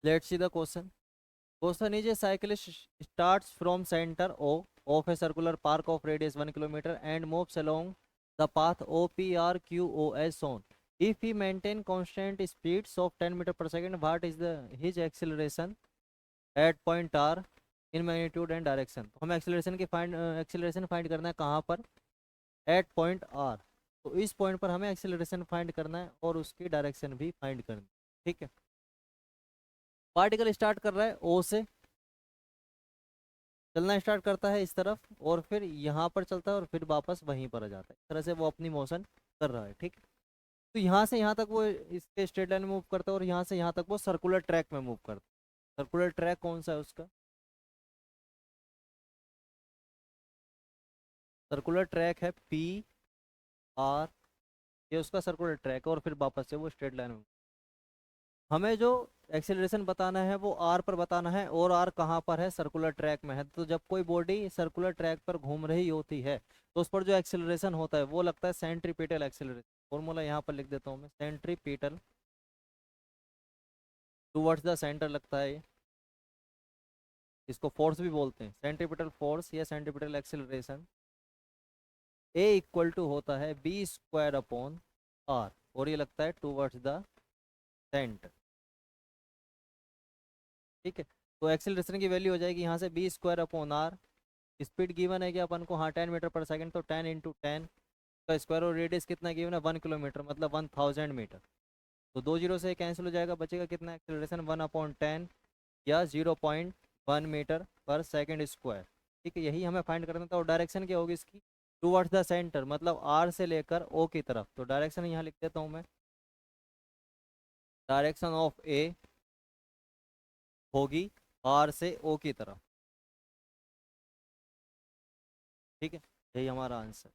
Let's see the question. Question is a cyclist starts from center O of a circular park of radius 1 kilometer and moves along the path OPRQO as shown. If he maintain constant speeds of 10 meter per second, what is the his acceleration at point R in magnitude and direction? तो हमें acceleration find करना है कहाँ पर? At point R. तो इस point पर हमें एक्सेलरेशन फाइंड करना है और उसकी डायरेक्शन भी फाइंड करनी है. ठीक है. पार्टिकल स्टार्ट कर रहा है O से, चलना स्टार्ट करता है इस तरफ और फिर यहाँ पर चलता है और फिर वापस वहीं पर आ जाता है. इस तरह से वो अपनी मोशन कर रहा है. ठीक है. तो यहाँ से यहाँ तक वो इसके स्ट्रेट लाइन में मूव करता है और यहाँ से यहाँ तक वो सर्कुलर ट्रैक में मूव करता है. सर्कुलर ट्रैक कौन सा है उसका? सर्कुलर ट्रैक है PR. ये उसका सर्कुलर ट्रैक है और फिर वापस से वो स्ट्रेट लाइन में. हमें जो एक्सेलरेशन बताना है वो R पर बताना है और R कहाँ पर है? सर्कुलर ट्रैक में है. तो जब कोई बॉडी सर्कुलर ट्रैक पर घूम रही होती है तो उस पर जो एक्सेलरेशन होता है वो लगता है सेंट्रीपिटल एक्सेलरेशन. फॉर्मूला यहाँ पर लिख देता हूँ मैं. सेंट्रीपिटल टूवर्ड्स द सेंटर लगता है ये. इसको फोर्स भी बोलते हैं. सेंट्रीपिटल फोर्स या centripetal acceleration A equal to होता है B² अपॉन R और ये लगता है टूवर्ड्स द सेंटर. ठीक है. तो एक्सेलरेशन की वैल्यू हो जाएगी यहाँ से B²/R. स्पीड गिवन है कि अपन को, हाँ 10 मीटर पर सेकंड, तो 10 × 10 का स्क्वायर और रेडियस कितना गिवन है? 1 किलोमीटर मतलब 1000 मीटर. तो 2 जीरो से कैंसिल हो जाएगा, बचेगा कितना एक्सेलरेशन? 1/10 या 0.1 मीटर पर सेकंड स्क्वायर. ठीक है. यही हमें फाइंड करना था. और डायरेक्शन क्या होगी इसकी? टूवर्ड्स द सेंटर मतलब R से लेकर O की तरफ. तो डायरेक्शन यहाँ लिख देता हूँ मैं. डायरेक्शन ऑफ A होगी R से O की तरफ. ठीक है. यही हमारा आंसर.